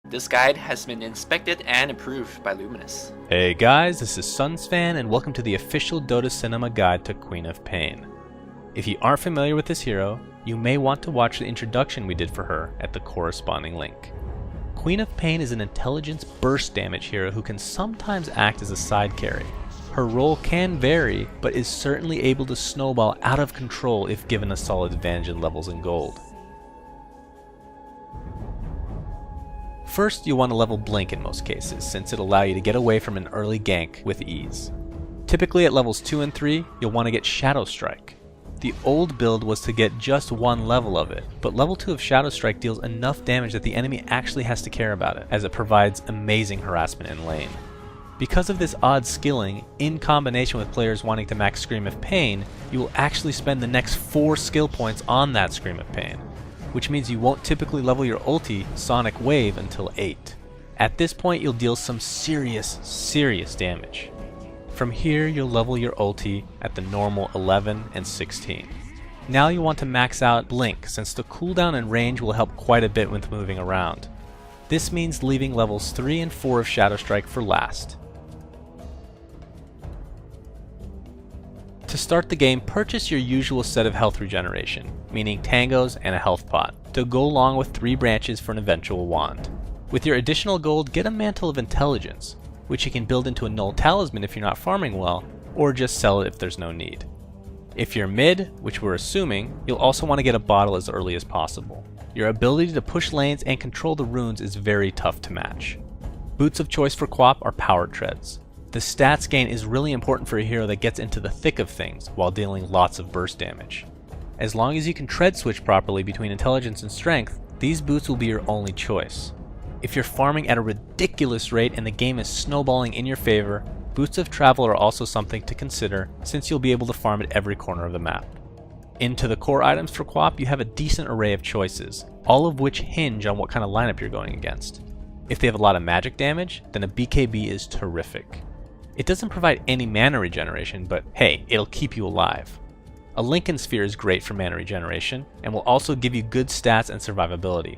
This guide has been inspected and approved by Luminous. Hey guys, this is Sunsfan and welcome to the official Dota Cinema Guide to Queen of Pain. If you aren't familiar with this hero, you may want to watch the introduction we did for her at the corresponding link. Queen of Pain is an intelligence burst damage hero who can sometimes act as a side carry. Her role can vary, but is certainly able to snowball out of control if given a solid advantage in levels and gold. First, you'll want to level Blink in most cases, since it'll allow you to get away from an early gank with ease. Typically at levels 2 and 3, you'll want to get Shadow Strike. The old build was to get just one level of it, but level 2 of Shadow Strike deals enough damage that the enemy actually has to care about it, as it provides amazing harassment in lane. Because of this odd skilling, in combination with players wanting to max Scream of Pain, you will actually spend the next 4 skill points on that Scream of Pain, which means you won't typically level your ulti, Sonic Wave, until 8. At this point you'll deal some serious damage. From here you'll level your ulti at the normal 11 and 16. Now you want to max out Blink, since the cooldown and range will help quite a bit with moving around. This means leaving levels 3 and 4 of Shadow Strike for last. To start the game, purchase your usual set of health regeneration, meaning tangos and a health pot, to go along with 3 branches for an eventual wand. With your additional gold, get a Mantle of Intelligence, which you can build into a null talisman if you're not farming well, or just sell it if there's no need. If you're mid, which we're assuming, you'll also want to get a bottle as early as possible. Your ability to push lanes and control the runes is very tough to match. Boots of choice for Quap are Power Treads. The stats gain is really important for a hero that gets into the thick of things while dealing lots of burst damage. As long as you can tread switch properly between intelligence and strength, these boots will be your only choice. If you're farming at a ridiculous rate and the game is snowballing in your favor, boots of travel are also something to consider, since you'll be able to farm at every corner of the map. Into the core items for Quap, you have a decent array of choices, all of which hinge on what kind of lineup you're going against. If they have a lot of magic damage, then a BKB is terrific. It doesn't provide any mana regeneration, but hey, it'll keep you alive. A Lincoln Sphere is great for mana regeneration, and will also give you good stats and survivability.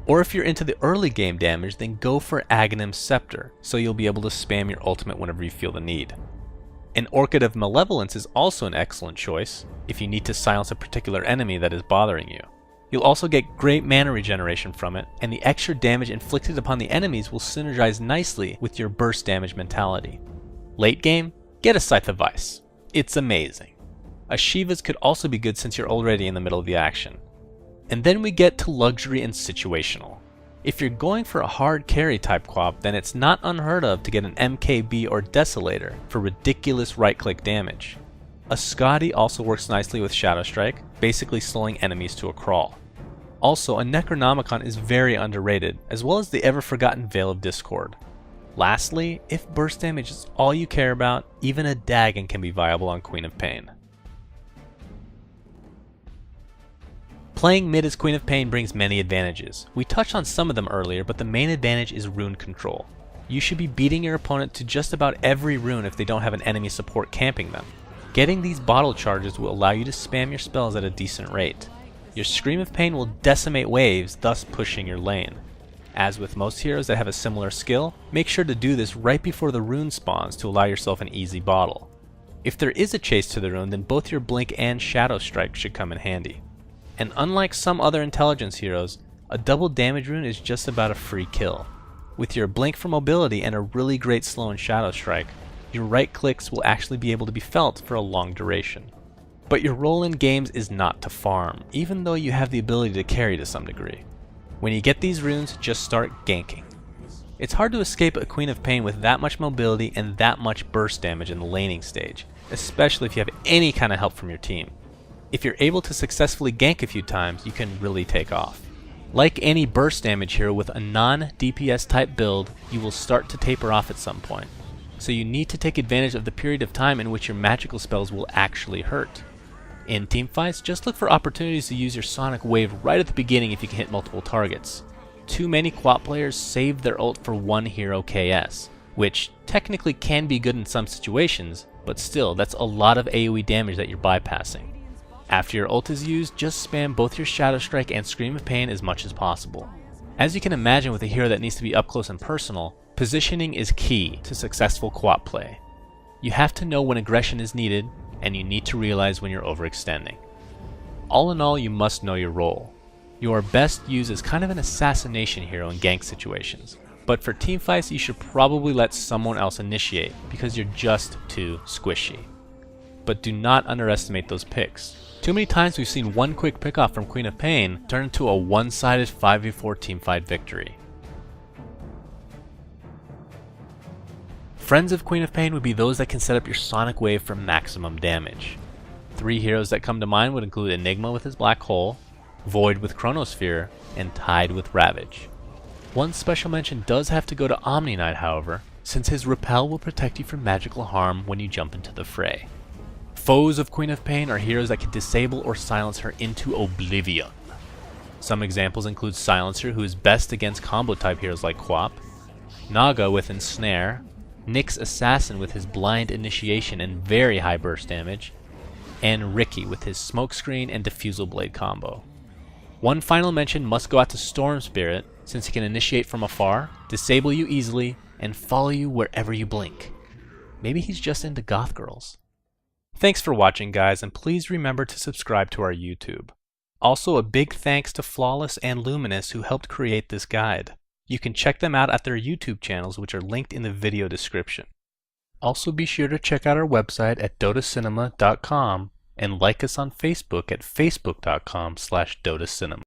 Or if you're into the early game damage, then go for Aghanim's Scepter, so you'll be able to spam your ultimate whenever you feel the need. An Orchid of Malevolence is also an excellent choice, if you need to silence a particular enemy that is bothering you. You'll also get great mana regeneration from it, and the extra damage inflicted upon the enemies will synergize nicely with your burst damage mentality. Late game, get a Scythe of Vice. It's amazing. A Shiva's could also be good since you're already in the middle of the action. And then we get to luxury and situational. If you're going for a hard carry type Quap, then it's not unheard of to get an MKB or Desolator for ridiculous right click damage. A Scotty also works nicely with Shadow Strike, basically slowing enemies to a crawl. Also, a Necronomicon is very underrated, as well as the ever forgotten Veil of Discord. Lastly, if burst damage is all you care about, even a Dagon can be viable on Queen of Pain. Playing mid as Queen of Pain brings many advantages. We touched on some of them earlier, but the main advantage is rune control. You should be beating your opponent to just about every rune if they don't have an enemy support camping them. Getting these bottle charges will allow you to spam your spells at a decent rate. Your Scream of Pain will decimate waves, thus pushing your lane. As with most heroes that have a similar skill, make sure to do this right before the rune spawns to allow yourself an easy bottle. If there is a chase to the rune, then both your Blink and Shadow Strike should come in handy. And unlike some other intelligence heroes, a double damage rune is just about a free kill. With your Blink for mobility and a really great slow and Shadow Strike, your right clicks will actually be able to be felt for a long duration. But your role in games is not to farm, even though you have the ability to carry to some degree. When you get these runes, just start ganking. It's hard to escape a Queen of Pain with that much mobility and that much burst damage in the laning stage, especially if you have any kind of help from your team. If you're able to successfully gank a few times, you can really take off. Like any burst damage hero with a non-DPS type build, you will start to taper off at some point. So you need to take advantage of the period of time in which your magical spells will actually hurt. In teamfights, just look for opportunities to use your Sonic Wave right at the beginning if you can hit multiple targets. Too many Quap players save their ult for one hero KS, which technically can be good in some situations, but still, that's a lot of AoE damage that you're bypassing. After your ult is used, just spam both your Shadow Strike and Scream of Pain as much as possible. As you can imagine with a hero that needs to be up close and personal, positioning is key to successful co-op play. You have to know when aggression is needed, and you need to realize when you're overextending. All in all, you must know your role. You are best used as kind of an assassination hero in gank situations, but for teamfights you should probably let someone else initiate because you're just too squishy. But do not underestimate those picks. Too many times we've seen one quick pickoff from Queen of Pain turn into a one-sided 5v4 teamfight victory. Friends of Queen of Pain would be those that can set up your Sonic Wave for maximum damage. 3 heroes that come to mind would include Enigma with his Black Hole, Void with Chronosphere, and Tide with Ravage. One special mention does have to go to Omni Knight, however, since his Repel will protect you from magical harm when you jump into the fray. Foes of Queen of Pain are heroes that can disable or silence her into oblivion. Some examples include Silencer, who is best against combo type heroes like Quap, Naga with Ensnare, Nyx Assassin with his Blind Initiation and very high burst damage, and Ricky with his Smokescreen and Diffusal Blade combo. One final mention must go out to Storm Spirit, since he can initiate from afar, disable you easily, and follow you wherever you blink. Maybe he's just into goth girls. Thanks for watching, guys, and please remember to subscribe to our YouTube. Also, a big thanks to Flawless and Luminous who helped create this guide. You can check them out at their YouTube channels, which are linked in the video description. Also, be sure to check out our website at dotacinema.com and like us on Facebook at facebook.com/dotacinema.